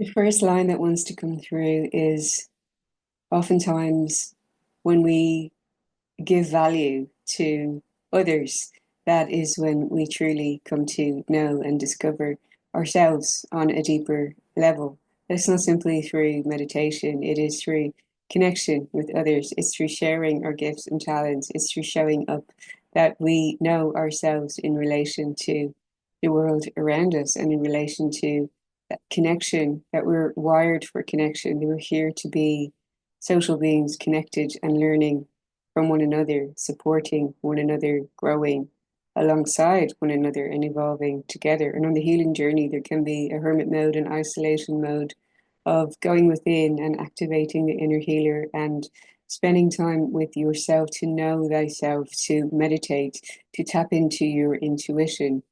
The first line that wants to come through is oftentimes when we give value to others, that is when we truly come to know and discover ourselves on a deeper level. It's not simply through meditation, it is through connection with others, it's through sharing our gifts and talents, it's through showing up that we know ourselves in relation to the world around us and in relation to that connection, that we're wired for connection, that we're here to be social beings connected and learning from one another, supporting one another, growing alongside one another and evolving together. And on the healing journey, there can be a hermit mode, an isolation mode of going within and activating the inner healer and spending time with yourself to know thyself, to meditate, to tap into your intuition.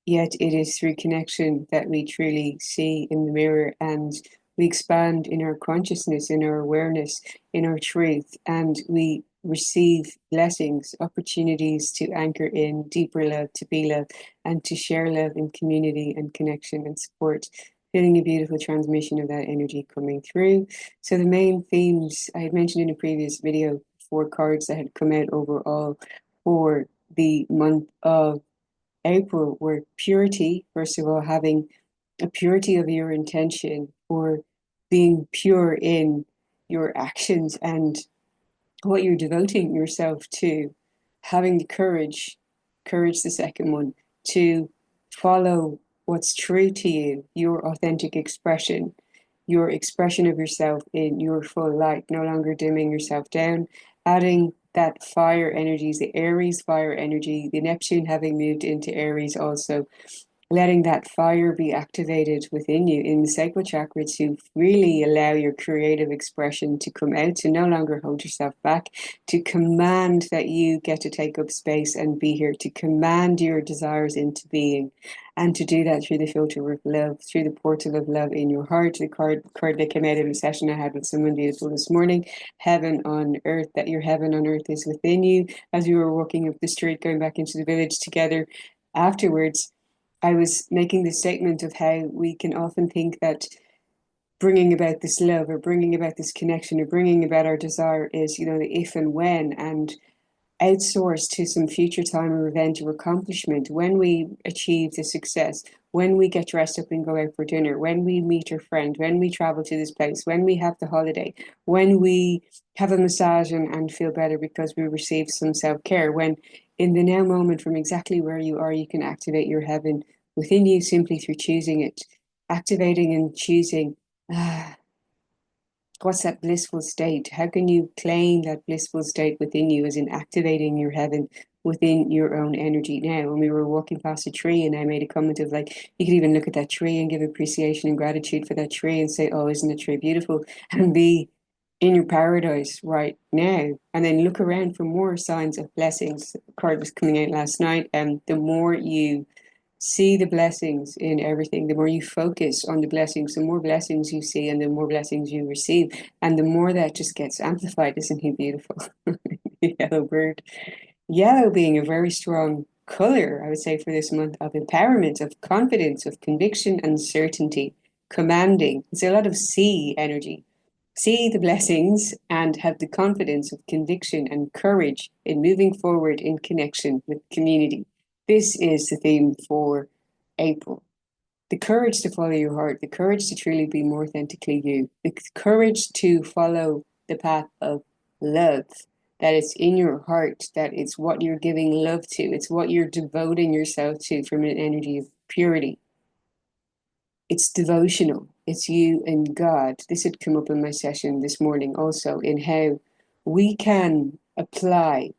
Yet it is through connection that we truly see in the mirror and we expand in our consciousness, in our awareness, in our truth, and we receive blessings, opportunities to anchor in deeper love, to be love, and to share love in community and connection and support. Feeling a beautiful transmission of that energy coming through. So the main themes I had mentioned in a previous video, 4 cards that had come out overall for the month of April were purity, first of all, having a purity of your intention or being pure in your actions and what you're devoting yourself to, having the courage, the second one, to follow what's true to you, your authentic expression, your expression of yourself in your full light, no longer dimming yourself down, adding that fire energies, the Aries fire energy, the Neptune having moved into Aries also, letting that fire be activated within you in the sacral chakra to really allow your creative expression to come out, to no longer hold yourself back, to command that you get to take up space and be here, to command your desires into being, and to do that through the filter of love, through the portal of love in your heart. The card that came out in a session I had with someone beautiful this morning, heaven on earth, that your heaven on earth is within you. As we were walking up the street, going back into the village together afterwards, I was making the statement of how we can often think that bringing about this love or bringing about this connection or bringing about our desire is, the if and when, and outsource to some future time or event or accomplishment when we achieve the success, when we get dressed up and go out for dinner, when we meet our friend, when we travel to this place, when we have the holiday, when we have a massage and feel better because we received some self-care, when in the now moment from exactly where you are, you can activate your heaven within you simply through choosing it, activating and choosing. Ah, what's that blissful state? How can you claim that blissful state within you as in activating your heaven within your own energy now? When we were walking past a tree and I made a comment of like, you could even look at that tree and give appreciation and gratitude for that tree and say, oh, isn't the tree beautiful? And be in your paradise right now. And then look around for more signs of blessings. The card was coming out last night. And the more you see the blessings in everything, the more you focus on the blessings, the more blessings you see and the more blessings you receive. And the more that just gets amplified. Isn't he beautiful? Yellow bird. Yellow being a very strong color, I would say, for this month of empowerment, of confidence, of conviction and certainty, commanding. It's a lot of see energy. See the blessings and have the confidence of conviction and courage in moving forward in connection with community. This is the theme for April. The courage to follow your heart, the courage to truly be more authentically you, the courage to follow the path of love, that it's in your heart, that it's what you're giving love to, it's what you're devoting yourself to from an energy of purity. It's devotional. It's you and God. This had come up in my session this morning also, in how we can apply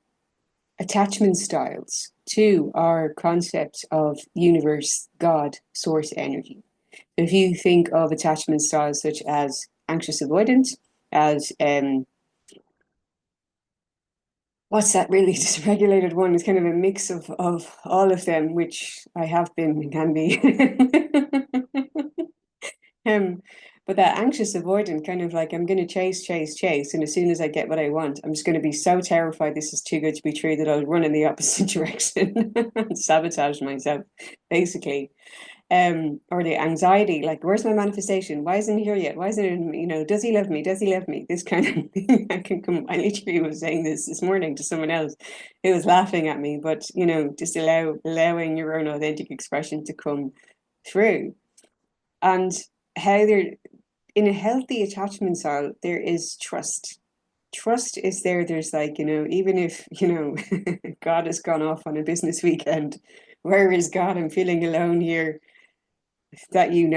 attachment styles to our concept of universe, God, source energy. If you think of attachment styles such as anxious avoidance, as what's that really dysregulated one? It's kind of a mix of all of them, which I have been and can be. Um, but that anxious avoidant kind of like I'm going to chase, chase, chase, and as soon as I get what I want, I'm just going to be so terrified this is too good to be true that I'll run in the opposite direction and sabotage myself, basically. or the anxiety, like, where's my manifestation? Why isn't it here yet? Why isn't it, does he love me? Does he love me? This kind of thing that can come. I literally was saying this morning to someone else who was laughing at me, but, just allowing your own authentic expression to come through. And how there, in a healthy attachment style, there is trust. Trust is there. There's like, even if, God has gone off on a business weekend, where is God? I'm feeling alone here. That you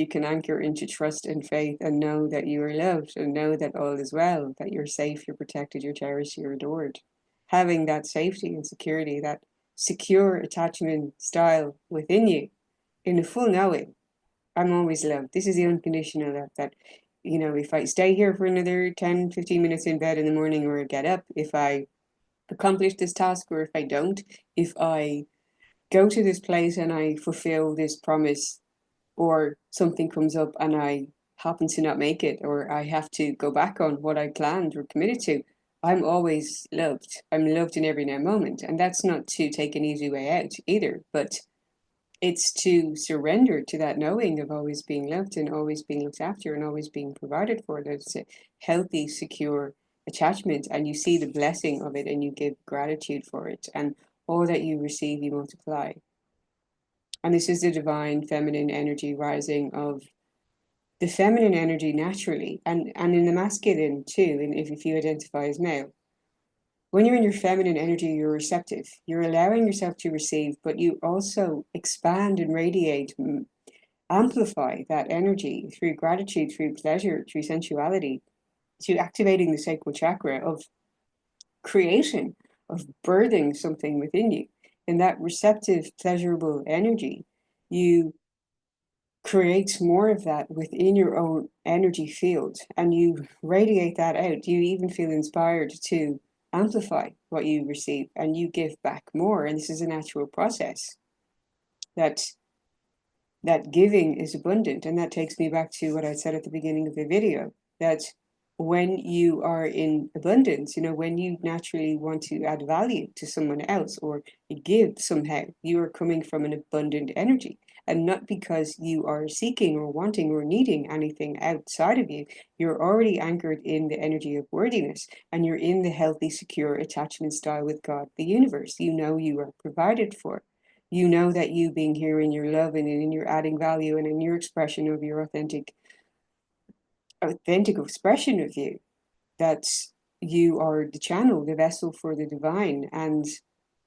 can anchor into trust and faith and know that you are loved and know that all is well, that you're safe, you're protected, you're cherished, you're adored. Having that safety and security, that secure attachment style within you, in the full knowing, I'm always loved. This is the unconditional that if I stay here for another 10, 15 minutes in bed in the morning or get up, if I accomplish this task or if I don't, if I go to this place and I fulfill this promise, or something comes up and I happen to not make it, or I have to go back on what I planned or committed to, I'm always loved. I'm loved in every now moment. And that's not to take an easy way out either, but it's to surrender to that knowing of always being loved and always being looked after and always being provided for. That's a healthy, secure attachment. And you see the blessing of it and you give gratitude for it. And all that you receive, you multiply. And this is the divine feminine energy rising of the feminine energy naturally, and in the masculine too, and if you identify as male. When you're in your feminine energy, you're receptive. You're allowing yourself to receive, but you also expand and radiate, amplify that energy through gratitude, through pleasure, through sensuality, to activating the sacral chakra of creation, of birthing something within you. In that receptive, pleasurable energy, you create more of that within your own energy field and you radiate that out. You even feel inspired to amplify what you receive and you give back more. And this is a natural process that giving is abundant. And that takes me back to what I said at the beginning of the video, that when you are in abundance, when you naturally want to add value to someone else or give somehow, you are coming from an abundant energy. And not because you are seeking or wanting or needing anything outside of you. You're already anchored in the energy of worthiness and you're in the healthy, secure attachment style with God, the universe. You know you are provided for. You know that you being here in your love and in your adding value and in your expression of your authentic expression of you, that you are the channel, the vessel for the divine. And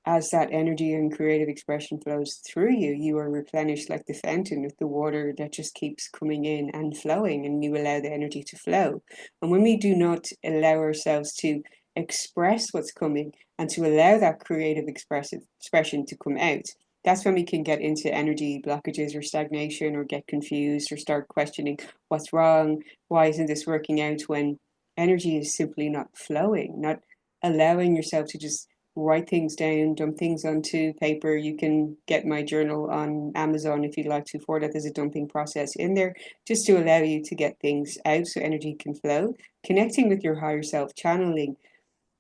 as that energy and creative expression flows through you, you are replenished like the fountain with the water that just keeps coming in and flowing, and you allow the energy to flow. And when we do not allow ourselves to express what's coming and to allow that creative expression to come out, that's when we can get into energy blockages or stagnation or get confused or start questioning what's wrong, why isn't this working out, when energy is simply not flowing, not allowing yourself to just write things down, dump things onto paper. You can get my journal on Amazon if you'd like to. For that, there's a dumping process in there just to allow you to get things out so energy can flow. Connecting with your higher self, channeling,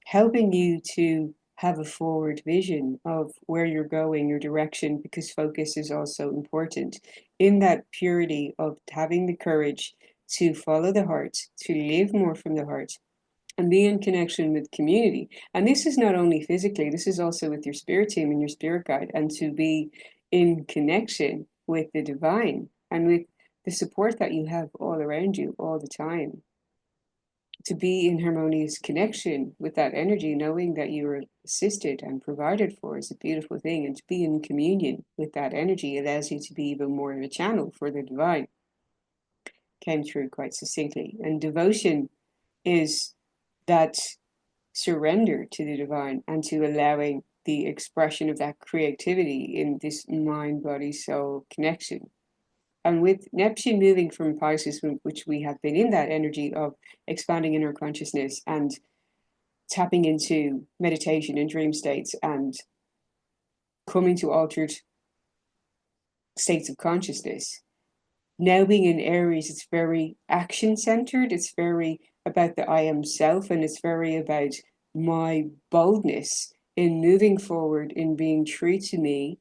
helping you to have a forward vision of where you're going, your direction, because focus is also important. In that purity of having the courage to follow the heart, to live more from the heart, and be in connection with community. And this is not only physically, this is also with your spirit team and your spirit guide, and to be in connection with the divine and with the support that you have all around you all the time. To be in harmonious connection with that energy, knowing that you are assisted and provided for, is a beautiful thing. And to be in communion with that energy allows you to be even more of a channel for the divine. Came through quite succinctly. And devotion is that surrender to the divine and to allowing the expression of that creativity in this mind, body, soul connection. And with Neptune moving from Pisces, which we have been in that energy of expanding inner consciousness and tapping into meditation and dream states and coming to altered states of consciousness. Now being in Aries, it's very action centered. It's very about the I am self, and it's very about my boldness in moving forward, in being true to me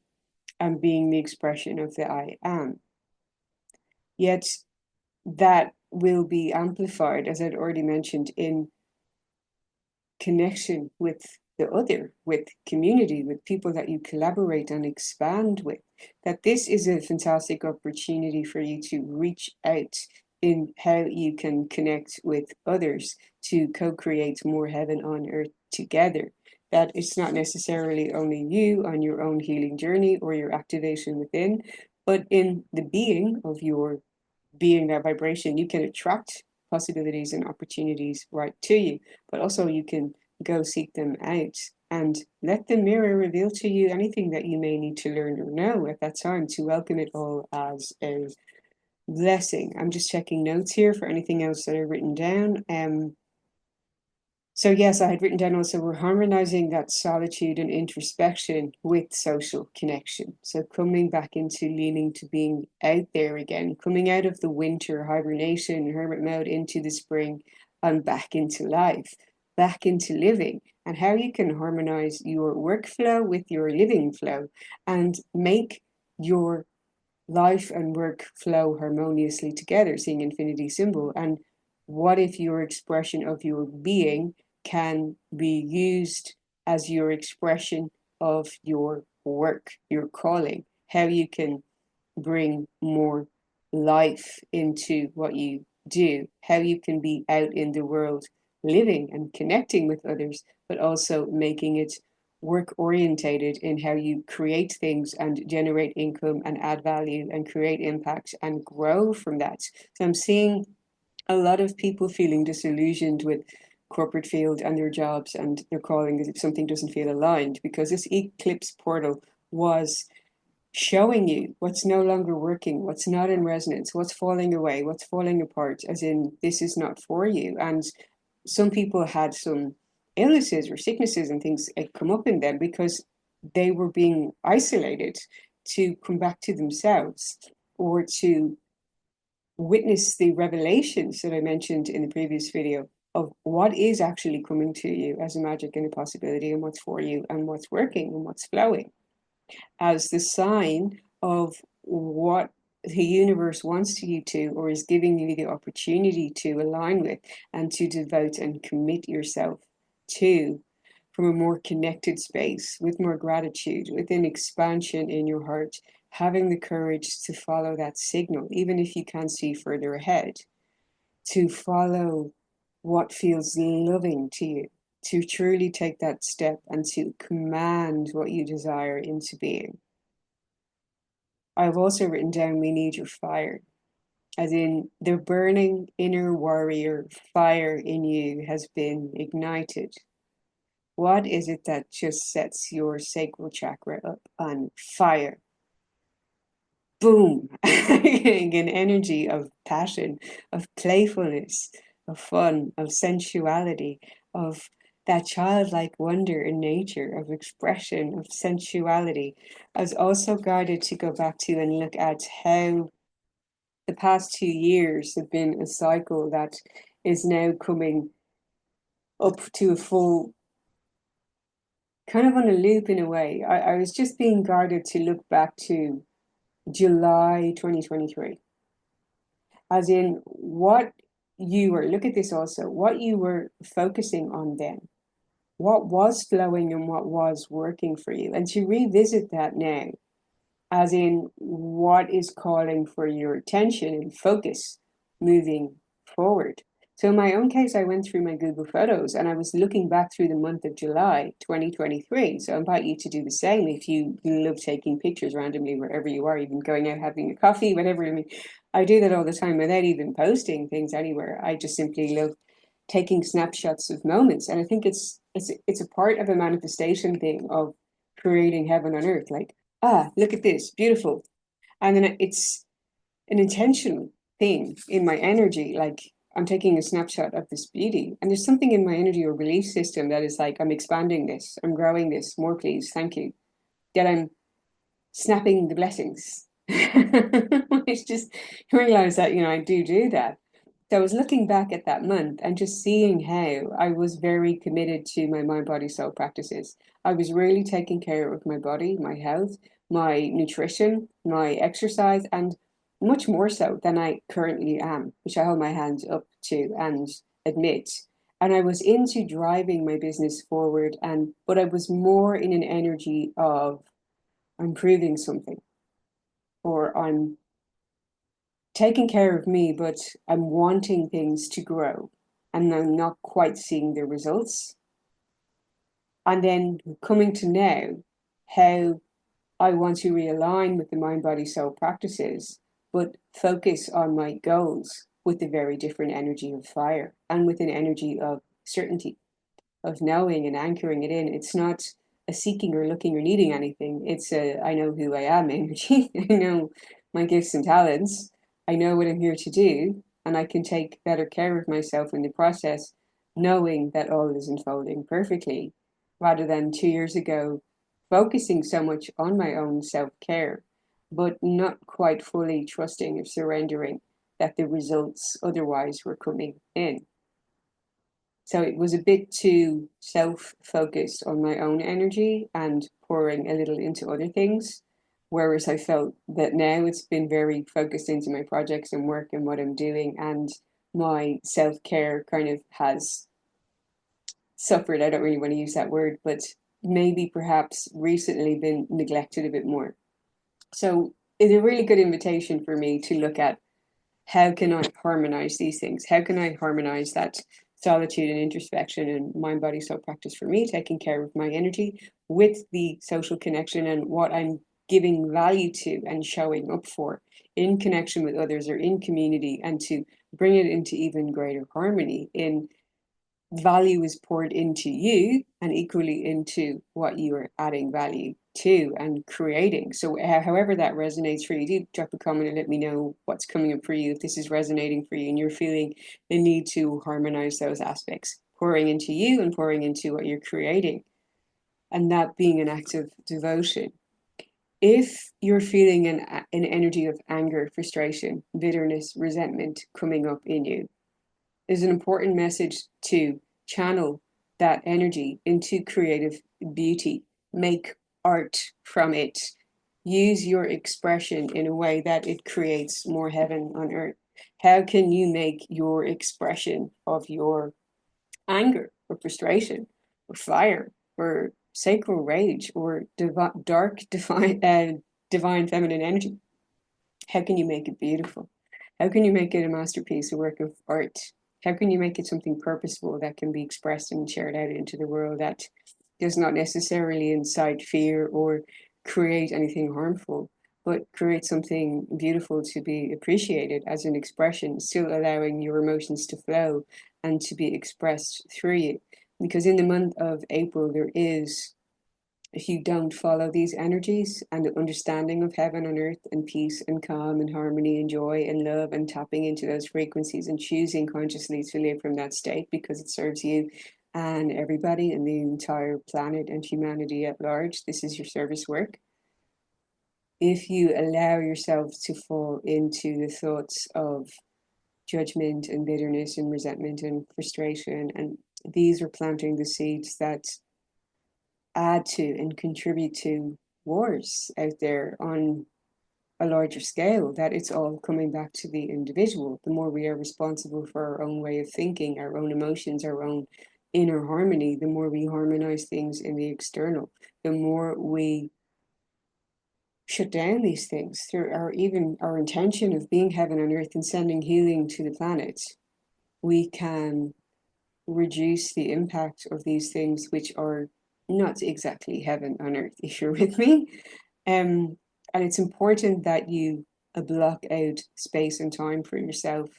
and being the expression of the I am. Yet that will be amplified, as I'd already mentioned, in connection with the other, with community, with people that you collaborate and expand with. That this is a fantastic opportunity for you to reach out in how you can connect with others to co-create more heaven on earth together. That it's not necessarily only you on your own healing journey or your activation within, but in the being of your being, that vibration, you can attract possibilities and opportunities right to you, but also you can go seek them out and let the mirror reveal to you anything that you may need to learn or know at that time, to welcome it all as a blessing. I'm just checking notes here for anything else that I've written down. So yes, I had written down also, we're harmonizing that solitude and introspection with social connection. So coming back into leaning to being out there again, coming out of the winter hibernation, hermit mode, into the spring and back into life, back into living, and how you can harmonize your workflow with your living flow and make your life and work flow harmoniously together, seeing infinity symbol. And what if your expression of your being can be used as your expression of your work, your calling, how you can bring more life into what you do, how you can be out in the world living and connecting with others, but also making it work orientated in how you create things and generate income and add value and create impact and grow from that. So I'm seeing a lot of people feeling disillusioned with corporate field and their jobs and their calling as if something doesn't feel aligned, because this eclipse portal was showing you what's no longer working, what's not in resonance, what's falling away, what's falling apart, as in this is not for you. And some people had some illnesses or sicknesses and things come up in them because they were being isolated to come back to themselves or to witness the revelations that I mentioned in the previous video of what is actually coming to you as a magic and a possibility, and what's for you and what's working and what's flowing, as the sign of what the universe wants you to, or is giving you the opportunity to align with and to devote and commit yourself to, from a more connected space, with more gratitude, with an expansion in your heart, having the courage to follow that signal, even if you can't see further ahead, to follow what feels loving to you, to truly take that step and to command what you desire into being. I've also written down, we need your fire, as in the burning inner warrior fire in you has been ignited. What is it that just sets your sacral chakra up on fire? Boom! An energy of passion, of playfulness, of fun, of sensuality, of that childlike wonder in nature, of expression, of sensuality. I was also guided to go back to and look at how the past 2 years have been a cycle that is now coming up to a full, kind of on a loop in a way. I was just being guided to look back to July 2023, as in what you were, look at this also, what you were focusing on then, what was flowing and what was working for you, and to revisit that now, as in what is calling for your attention and focus moving forward. So in my own case, I went through my Google Photos and I was looking back through the month of July 2023. So I invite you to do the same if you love taking pictures randomly wherever you are, even going out having a coffee, whatever. I mean, I do that all the time without even posting things anywhere. I just simply love taking snapshots of moments. And I think it's a part of a manifestation thing of creating heaven on earth. Like, look at this, beautiful. And then it's an intentional thing in my energy. Like, I'm taking a snapshot of this beauty. And there's something in my energy or belief system that is like, I'm expanding this, I'm growing this, more please, thank you. That I'm snapping the blessings. It's just realize that, I do that. So I was looking back at that month and just seeing how I was very committed to my mind, body, soul practices. I was really taking care of my body, my health, my nutrition, my exercise, and much more so than I currently am, which I hold my hands up to and admit. And I was into driving my business forward, but I was more in an energy of I'm proving something, or I'm taking care of me, but I'm wanting things to grow and I'm not quite seeing the results. And then coming to now, how I want to realign with the mind, body, soul practices, but focus on my goals with a very different energy of fire and with an energy of certainty, of knowing and anchoring it in. It's not a seeking or looking or needing anything. It's a I know who I am energy. I know my gifts and talents. I know what I'm here to do, and I can take better care of myself in the process, knowing that all is unfolding perfectly, rather than 2 years ago focusing so much on my own self care, but not quite fully trusting or surrendering that the results otherwise were coming in. So it was a bit too self-focused on my own energy and pouring a little into other things. Whereas I felt that now it's been very focused into my projects and work and what I'm doing, and my self-care kind of has suffered. I don't really want to use that word, but maybe perhaps recently been neglected a bit more. So it's a really good invitation for me to look at how can I harmonize these things? How can I harmonize that solitude and introspection and mind, body, soul practice for me, taking care of my energy with the social connection and what I'm giving value to and showing up for in connection with others or in community, and to bring it into even greater harmony in value is poured into you and equally into what you are adding value to and creating. So however that resonates for you, do drop a comment and let me know what's coming up for you, if this is resonating for you and you're feeling the need to harmonize those aspects, pouring into you and pouring into what you're creating, and that being an act of devotion. If you're feeling an energy of anger, frustration, bitterness, resentment coming up in you, is an important message to channel that energy into creative beauty. Make art from it. Use your expression in a way that it creates more heaven on earth. How can you make your expression of your anger or frustration or fire or sacral rage or dark divine feminine energy? How can you make it beautiful? How can you make it a masterpiece, a work of art? How can you make it something purposeful that can be expressed and shared out into the world, that does not necessarily incite fear or create anything harmful, but create something beautiful to be appreciated as an expression, still allowing your emotions to flow and to be expressed through you? Because in the month of April, there is, if you don't follow these energies and the understanding of heaven and earth and peace and calm and harmony and joy and love, and tapping into those frequencies and choosing consciously to live from that state because it serves you and everybody and the entire planet and humanity at large, this is your service work. If you allow yourself to fall into the thoughts of judgment and bitterness and resentment and frustration, and these are planting the seeds that add to and contribute to wars out there on a larger scale, that it's all coming back to the individual. The more we are responsible for our own way of thinking, our own emotions, our own inner harmony, the more we harmonize things in the external, the more we shut down these things through our intention of being heaven on earth and sending healing to the planet, we can reduce the impact of these things, which are not exactly heaven on earth, if you're with me. And it's important that you block out space and time for yourself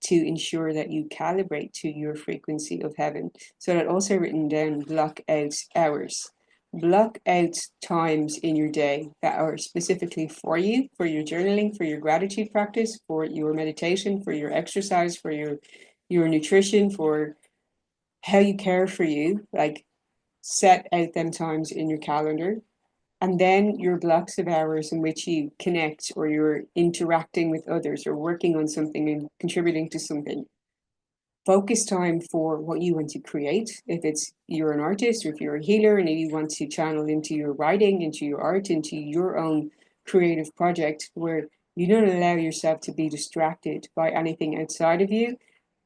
to ensure that you calibrate to your frequency of heaven. So that also written down, block out hours. Block out times in your day that are specifically for you, for your journaling, for your gratitude practice, for your meditation, for your exercise, for your nutrition, for how you care for you. Like, set out them times in your calendar, and then your blocks of hours in which you connect or you're interacting with others or working on something and contributing to something. Focus time for what you want to create. If it's you're an artist, or if you're a healer and you want to channel into your writing, into your art, into your own creative project, where You don't allow yourself to be distracted by anything outside of you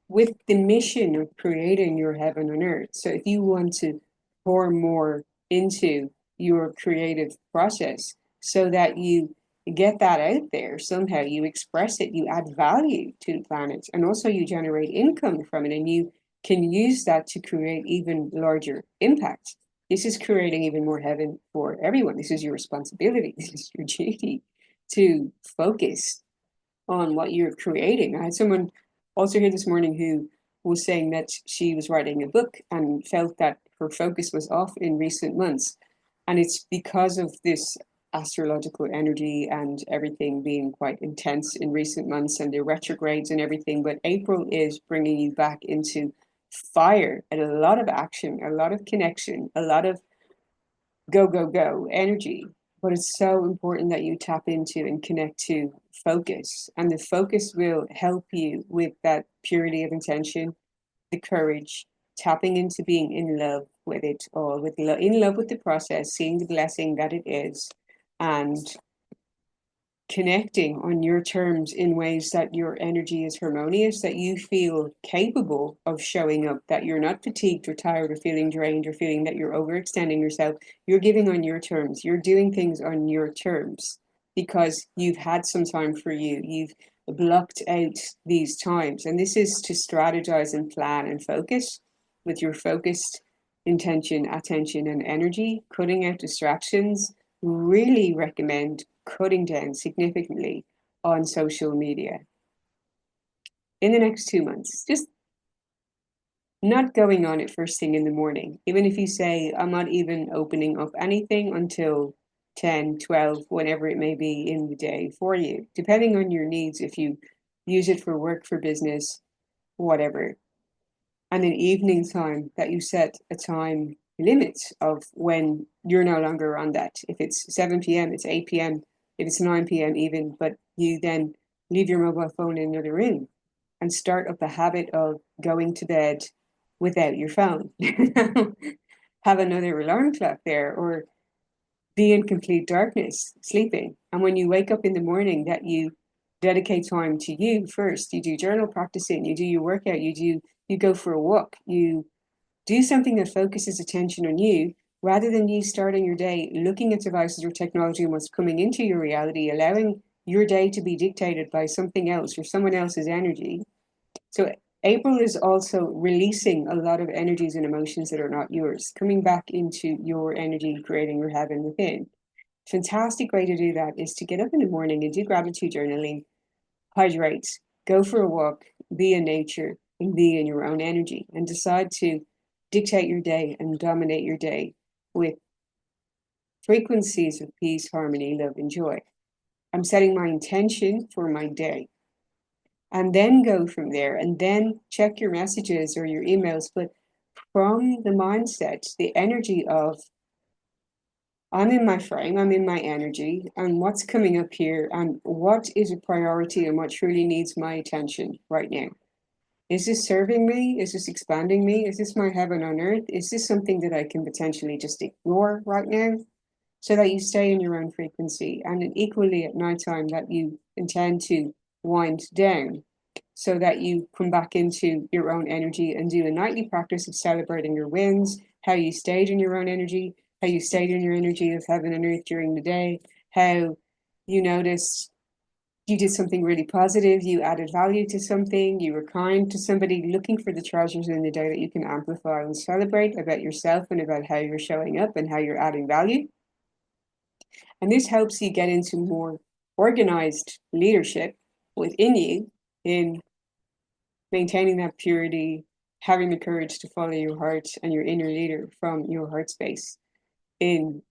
with the mission of creating your heaven on earth. So if you want to pour more into your creative process so that you get that out there somehow, you express it, you add value to the planet, and also you generate income from it, and you can use that to create even larger impact. This is creating even more heaven for everyone. This is your responsibility. This is your duty to focus on what you're creating. I had someone also here this morning who was saying that she was writing a book and felt that her focus was off in recent months. And it's because of this astrological energy and everything being quite intense in recent months and the retrogrades and everything. But April is bringing you back into fire and a lot of action, a lot of connection, a lot of go, go, go energy. But it's so important that you tap into and connect to focus. And the focus will help you with that purity of intention, the courage, tapping into being in love with it all, in love with the process, seeing the blessing that it is, and connecting on your terms in ways that your energy is harmonious, that you feel capable of showing up, that you're not fatigued or tired or feeling drained or feeling that you're overextending yourself. You're giving on your terms. You're doing things on your terms because you've had some time for you. You've blocked out these times. And this is to strategize and plan and focus with your focused intention, attention, and energy, cutting out distractions. Really recommend cutting down significantly on social media in the next 2 months. Just not going on it first thing in the morning. Even if you say, I'm not even opening up anything until 10, 12, whenever it may be in the day for you, depending on your needs, if you use it for work, for business, whatever. And then evening time, that you set a time limit of when you're no longer on that. If it's 7 p.m., it's 8 p.m., if it's 9 p.m. even, but you then leave your mobile phone in another room and start up a habit of going to bed without your phone. Have another alarm clock there, or be in complete darkness, sleeping. And when you wake up in the morning, that you dedicate time to you first. You do journal practicing, you do your workout, you go for a walk, you do something that focuses attention on you rather than you starting your day looking at devices or technology and what's coming into your reality, allowing your day to be dictated by something else or someone else's energy. So April is also releasing a lot of energies and emotions that are not yours, coming back into your energy, creating your heaven within. Fantastic way to do that is to get up in the morning and do gratitude journaling, hydrate, go for a walk, be in nature, and be in your own energy, and decide to dictate your day and dominate your day with frequencies of peace, harmony, love, and joy. I'm setting my intention for my day. And then go from there, and then check your messages or your emails, but from the mindset, the energy of I'm in my frame, I'm in my energy, and what's coming up here, and what is a priority and what truly needs my attention right now. Is this serving me? Is this expanding me? Is this my heaven on earth? Is this something that I can potentially just ignore right now? So that you stay in your own frequency, and equally at nighttime that you intend to wind down so that you come back into your own energy and do a nightly practice of celebrating your wins, how you stayed in your own energy, how you stayed in your energy of heaven and earth during the day, how you noticed you did something really positive, you added value to something, you were kind to somebody, looking for the treasures in the day that you can amplify and celebrate about yourself and about how you're showing up and how you're adding value. And this helps you get into more organized leadership within you in maintaining that purity, having the courage to follow your heart and your inner leader from your heart space, in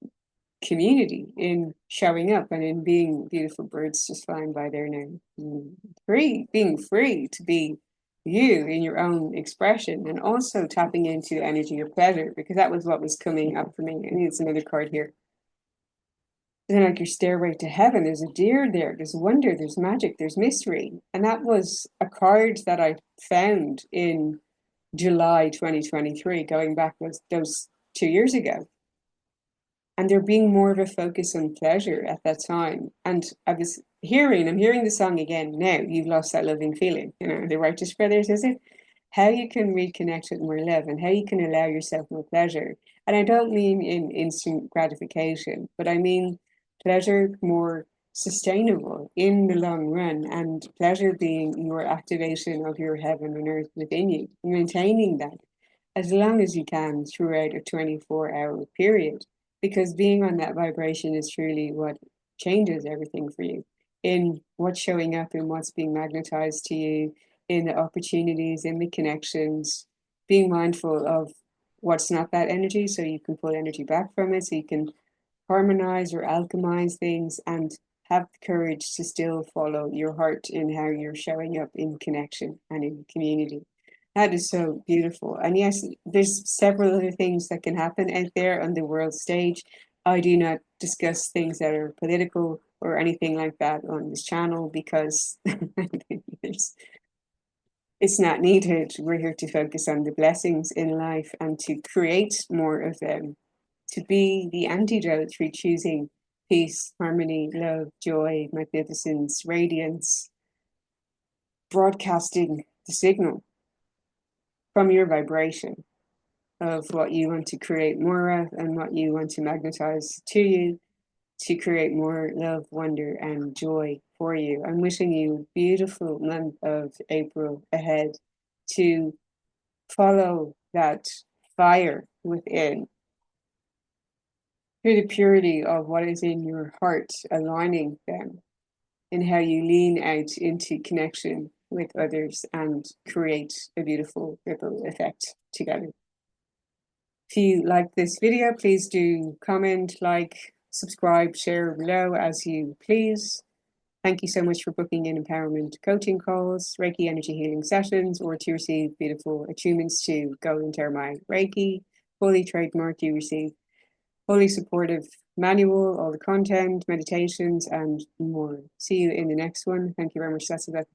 community, in showing up and in being beautiful birds just flying by there now. Being free to be you in your own expression, and also tapping into the energy of pleasure, because that was what was coming up for me. I need another card here. Then like your stairway to heaven, there's a deer there, there's wonder, there's magic, there's mystery. And that was a card that I found in July 2023, going back those 2 years ago. and there being more of a focus on pleasure at that time. And I'm hearing the song again now, You've Lost That Loving Feeling, the Righteous Brothers, is it? How you can reconnect with more love and how you can allow yourself more pleasure. And I don't mean in instant gratification, but I mean pleasure more sustainable in the long run, and pleasure being your activation of your heaven and earth within you, maintaining that as long as you can throughout a 24-hour period, because being on that vibration is truly what changes everything for you in what's showing up and what's being magnetized to you, in the opportunities, in the connections, being mindful of what's not that energy so you can pull energy back from it, so you can harmonize or alchemize things and have the courage to still follow your heart in how you're showing up in connection and in community. That is so beautiful. And yes, there's several other things that can happen out there on the world stage. I do not discuss things that are political or anything like that on this channel because it's not needed. We're here to focus on the blessings in life and to create more of them, to be the antidote through choosing peace, harmony, love, joy, magnificence, radiance, broadcasting the signal from your vibration of what you want to create more of and what you want to magnetize to you to create more love, wonder, and joy for you. I'm wishing you a beautiful month of April ahead to follow that fire within through the purity of what is in your heart, aligning them in how you lean out into connection with others and create a beautiful ripple effect together. If you like this video, please do comment, like, subscribe, share below as you please. Thank you so much for booking in empowerment coaching calls, Reiki energy healing sessions, or to receive beautiful attunements to go into my Reiki, fully trademarked. You receive fully supportive manual, all the content, meditations, and more. See you in the next one. Thank you very much. That's about